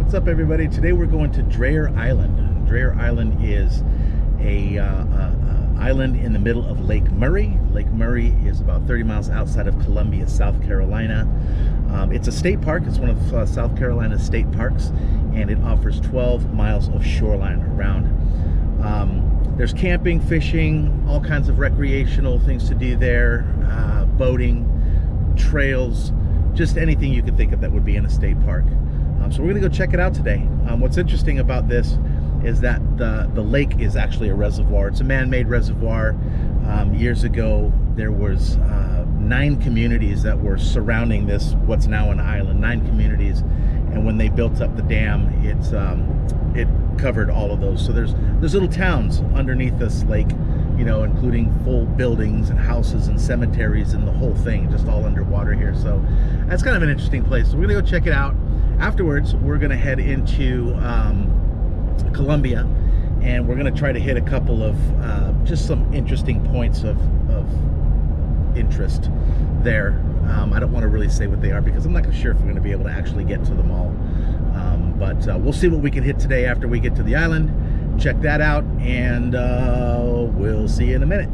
What's up, everybody? Today we're going to Dreher Island. Dreher Island is a island in the middle of Lake Murray. Lake Murray is about 30 miles outside of Columbia, South Carolina. It's a state park. It's one of South Carolina's state parks, and it offers 12 miles of shoreline around. There's camping, fishing, all kinds of recreational things to do there, boating, trails, just anything you could think of that would be in a state park. So we're gonna go check it out today. What's interesting about this is that the lake is actually a reservoir. It's a man-made reservoir. Years ago, there was 9 communities that were surrounding this, what's now an island, 9 communities. And when they built up the dam, it covered all of those. So there's little towns underneath this lake, you know, including full buildings and houses and cemeteries and the whole thing, just all underwater here. So that's kind of an interesting place. So we're gonna go check it out. Afterwards, we're gonna head into Columbia, and we're gonna try to hit a couple of just some interesting points of interest there. I don't want to really say what they are because I'm not sure if we're going to be able to actually get to them all, but we'll see what we can hit today after we get to the island. Check that out, and we'll see you in a minute.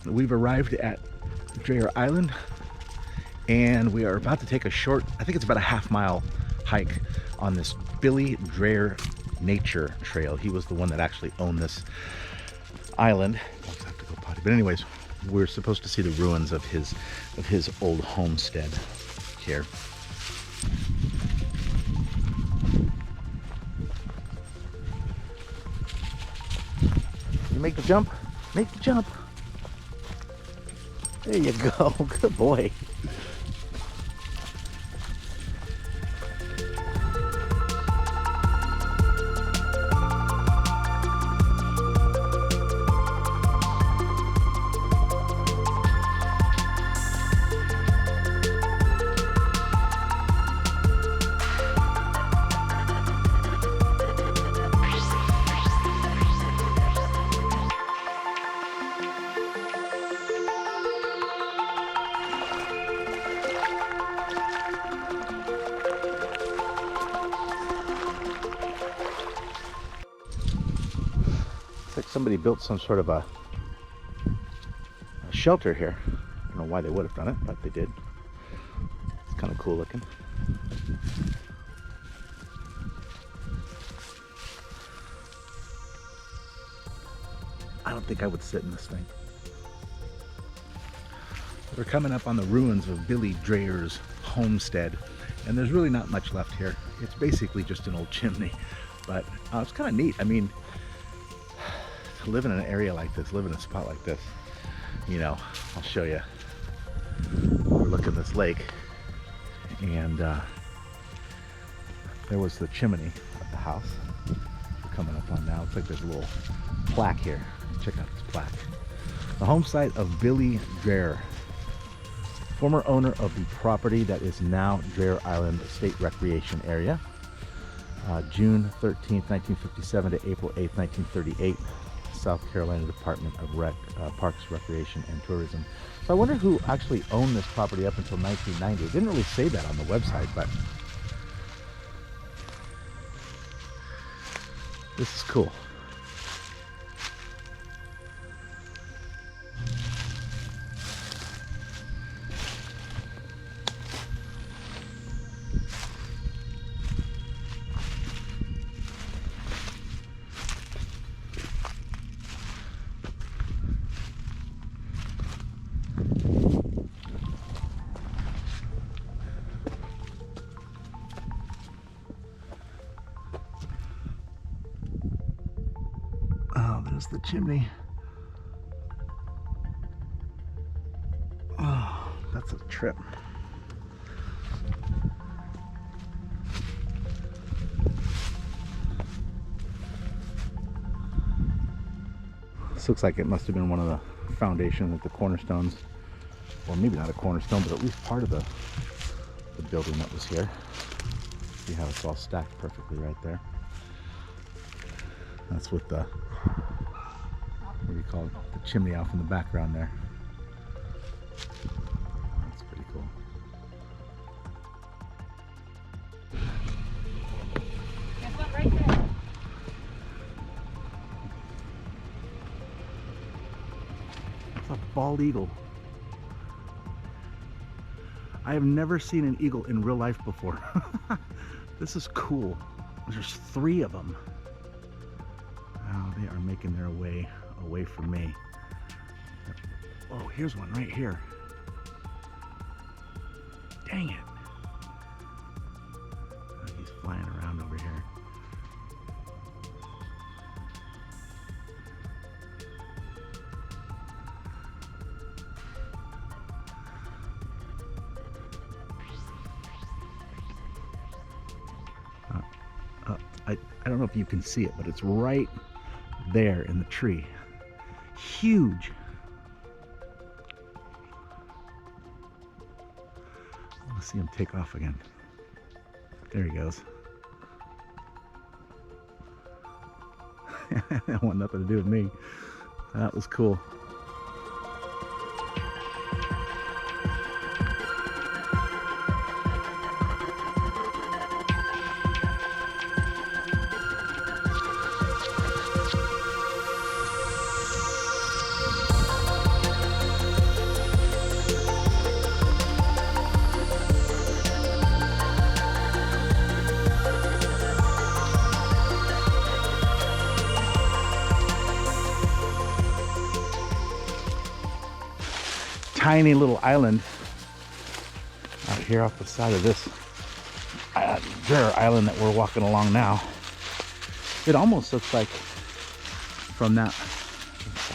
We've arrived at Dreher Island, and we are about to take a short, I think it's about a half-mile hike on this Billie Dreher nature trail. He was the one that actually owned this island. Dogs have to go potty. But anyways, we're supposed to see the ruins of his old homestead here. You make the jump? Make the jump. There you go. Good boy. Like somebody built some sort of a shelter here. I don't know why they would have done it, but they did. It's kind of cool looking. I don't think I would sit in this thing. We're coming up on the ruins of Billie Dreher's homestead, and there's really not much left here. It's basically just an old chimney, but it's kind of neat. I mean, to live in an area like this, live in a spot like this, you know, I'll show you. We're looking at this lake, and there was the chimney of the house we're coming up on now. Looks like there's a little plaque here. Check out this plaque. The home site of Billie Dreher, former owner of the property that is now Dreher Island State Recreation Area. June 13th, 1957 to April 8th, 1938. South Carolina Department of Parks, Recreation, and Tourism. So I wonder who actually owned this property up until 1990. It didn't really say that on the website, but this is cool. There's the chimney. Oh, that's a trip. This looks like it must have been one of the foundations, like the cornerstones, or maybe not a cornerstone, but at least part of the building that was here. See how it's all stacked perfectly right there. That's with the, what do you call it, the chimney off in the background there. That's pretty cool. Guess what, right there? It's a bald eagle. I have never seen an eagle in real life before. This is cool. There's 3 of them. Oh, they are making their way away from me. Oh, here's one right here. Dang it. Oh, he's flying around over here. I don't know if you can see it, but it's right there in the tree. Huge. I want to see him take off again. There he goes. That want nothing to do with me. That was cool. Tiny little island out here off the side of this Dreher Island that we're walking along now. It almost looks like from that,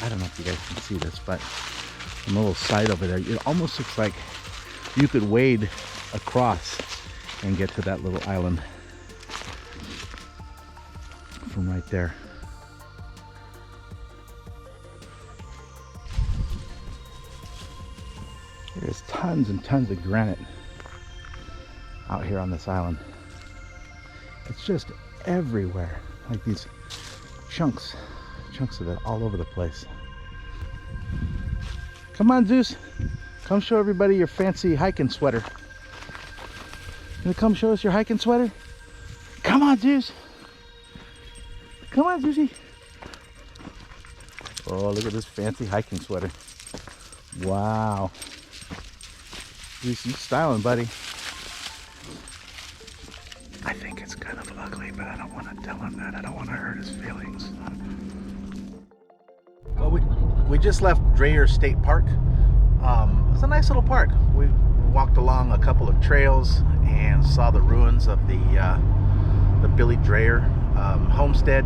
I don't know if you guys can see this, but from the little side over there, it almost looks like you could wade across and get to that little island from right there. There's tons and tons of granite out here on this island. It's just everywhere, like these chunks of it all over the place. Come on, Zeus, come show everybody your fancy hiking sweater. You gonna come show us your hiking sweater? Come on, Zeus. Come on, Zeusy. Oh, look at this fancy hiking sweater. Wow. You styling, buddy. I think it's kind of ugly, but I don't want to tell him that. I don't want to hurt his feelings. Well, we just left Dreher State Park. It's a nice little park. We walked along a couple of trails and saw the ruins of the Billie Dreher homestead.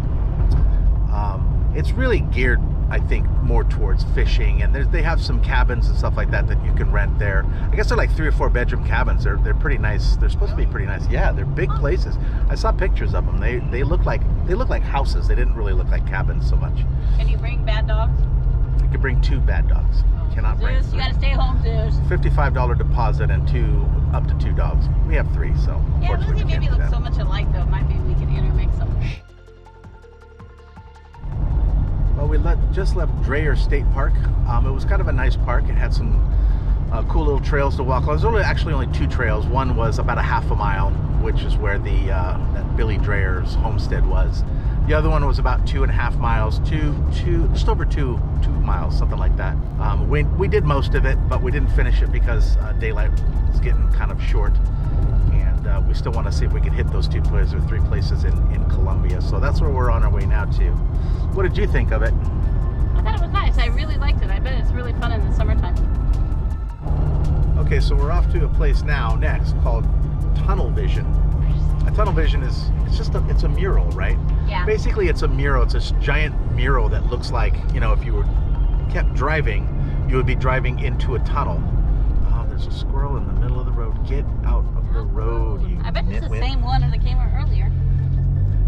It's really geared, I think, more towards fishing, and they have some cabins and stuff like that that you can rent there. I guess they're like 3 or 4 bedroom cabins. They're pretty nice. They're supposed to be pretty nice. Yeah, they're big places. I saw pictures of them. They look like houses. They didn't really look like cabins so much. Can you bring bad dogs? You can bring 2 bad dogs. You cannot bring 3. You gotta stay home, Zeus. $55 deposit and up to 2 dogs. We have 3, so Yeah, unfortunately Lucy maybe looks so much alike though. Maybe we can intermix them. Well, we just left Dreher State Park. It was kind of a nice park. It had some cool little trails to walk on. There's actually only 2 trails. One was about a half a mile, which is where that Billie Dreher's homestead was. The other one was about 2.5 miles, just over 2 miles, something like that. We did most of it, but we didn't finish it because daylight was getting kind of short, and we still want to see if we can hit those 2 places or 3 places in Columbia. So that's where we're on our way now to. What did you think of it? I thought it was nice. I really liked it. I bet it's really fun in the summertime. Okay, so we're off to a place next called Tunnelvision. Tunnelvision it's a mural, right? Yeah. Basically, it's a mural. It's a giant mural that looks like, you know, if you were kept driving, you would be driving into a tunnel. Oh, there's a squirrel in the middle of the road. Get out of the road, you I bet it's the nitwit. same one that came out earlier.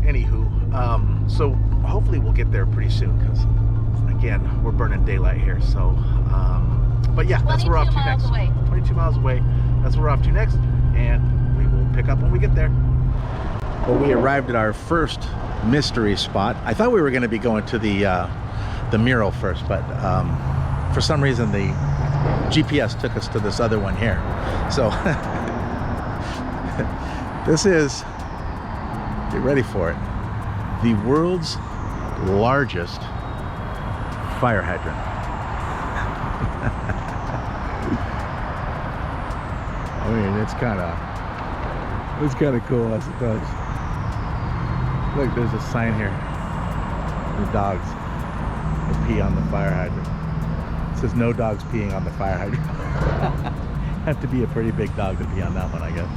Anywho, so hopefully we'll get there pretty soon because, again, we're burning daylight here. So, but yeah, that's where we're off to next. 22 miles away. That's where we're off to next, and we will pick up when we get there. Well, we arrived at our first mystery spot. I thought we were going to be going to the mural first, but for some reason the GPS took us to this other one here. So this is, get ready for it, the world's largest fire hydrant. I mean, it's kind of cool, I suppose. Look, there's a sign here. The dogs will pee on the fire hydrant. It says no dogs peeing on the fire hydrant. Have to be a pretty big dog to pee on that one, I guess.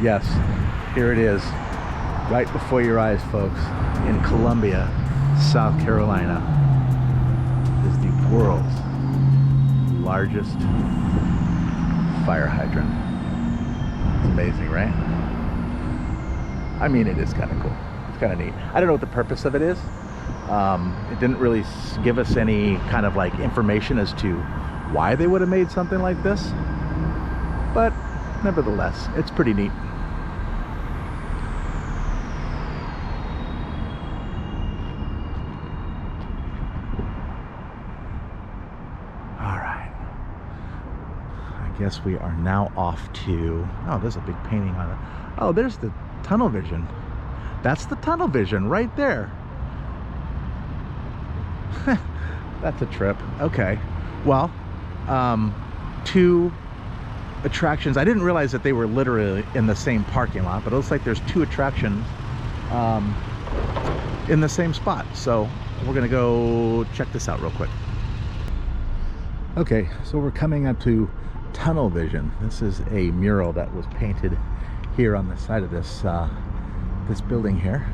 Yes, here it is, right before your eyes, folks, in Columbia, South Carolina, is the world's largest fire hydrant. It's amazing, right? I mean, it is kind of cool. It's kind of neat. I don't know what the purpose of it is. It didn't really give us any kind of like information as to why they would have made something like this, but nevertheless, it's pretty neat. I guess we are now off to, oh, there's a big painting on it. Oh, there's the Tunnelvision. That's the Tunnelvision right there. That's a trip. Okay. Well, two attractions. I didn't realize that they were literally in the same parking lot, but it looks like there's two attractions in the same spot. So we're gonna go check this out real quick. Okay, so we're coming up to Tunnelvision. This is a mural that was painted here on the side of this this building here,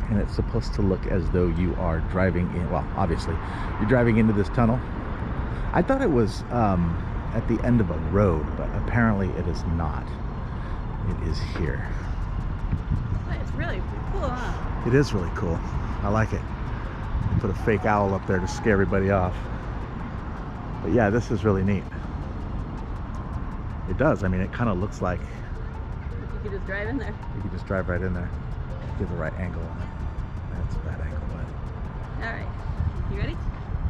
and it's supposed to look as though you are driving in. Well, obviously, you're driving into this tunnel. I thought it was at the end of a road, but apparently it is not. It is here. It's really cool, huh? It is really cool. I like it. They put a fake owl up there to scare everybody off. But yeah, this is really neat. It does. I mean, it kind of looks like You could just drive in there. you could just drive right in there. Get the right angle on it. That's a bad angle, but All right. You ready?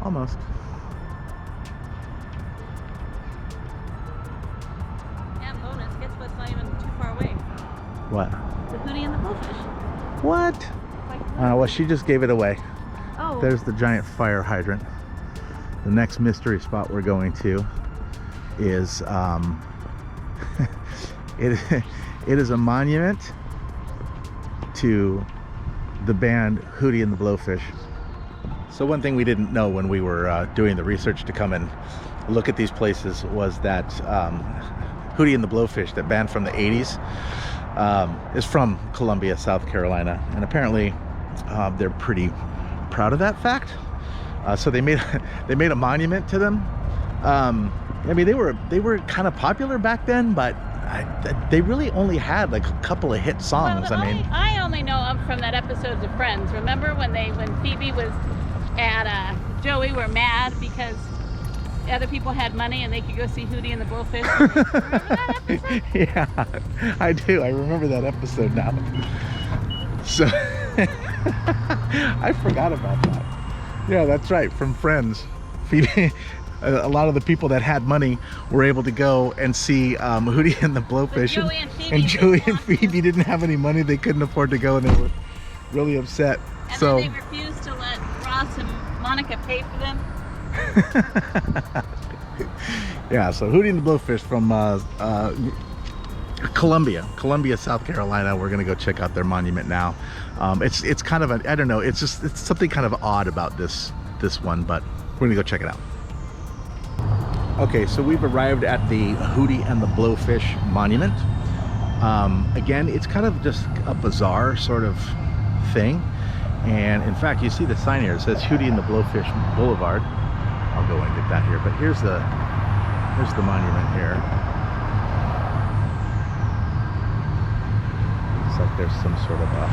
almost. And bonus, guess what's not even too far away? What? The Hootie and the Blowfish. What? Like, Well, she just gave it away. oh. There's the giant fire hydrant. The next mystery spot we're going to is it is a monument to the band Hootie and the Blowfish. So one thing we didn't know when we were doing the research to come and look at these places was that Hootie and the Blowfish, that band from the 80s, is from Columbia, South Carolina, and apparently they're pretty proud of that fact. So they made a monument to them. I mean, they were kind of popular back then, but they really only had like a couple of hit songs. Well, I mean, I only know them from that episode of Friends. Remember when Phoebe was and Joey were mad because other people had money and they could go see Hootie and the Blowfish? Remember that episode? Yeah, I do. I remember that episode now. So I forgot about that. Yeah, that's right. From Friends, Phoebe. A lot of the people that had money were able to go and see Hootie and the Blowfish. And Joey and Phoebe didn't have any money. They couldn't afford to go, and they were really upset. And so then they refused to let Ross and Monica pay for them. Yeah, so Hootie and the Blowfish from Columbia, South Carolina. We're gonna go check out their monument now. It's kind of I don't know. It's something kind of odd about this one, but we're gonna go check it out. Okay, so we've arrived at the Hootie and the Blowfish Monument. Again, it's kind of just a bizarre sort of thing. And in fact, you see the sign here. It says Hootie and the Blowfish Boulevard. I'll go and get that here. But here's the monument here. Looks like there's some sort of a,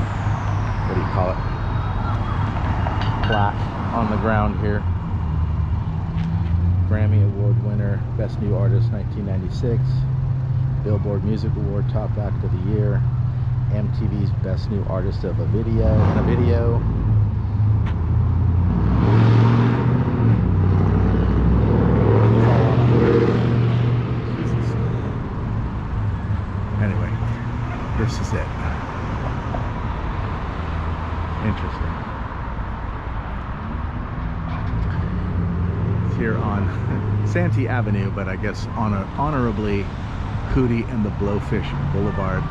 what do you call it? Plaque on the ground here. Grammy Award winner, Best New Artist 1996. Billboard Music Award, Top Act of the Year. MTV's Best New Artist of a Video. Jesus. Anyway, this is it. Interesting. It's here on Santee Avenue, but I guess honorably Hootie and the Blowfish Boulevard.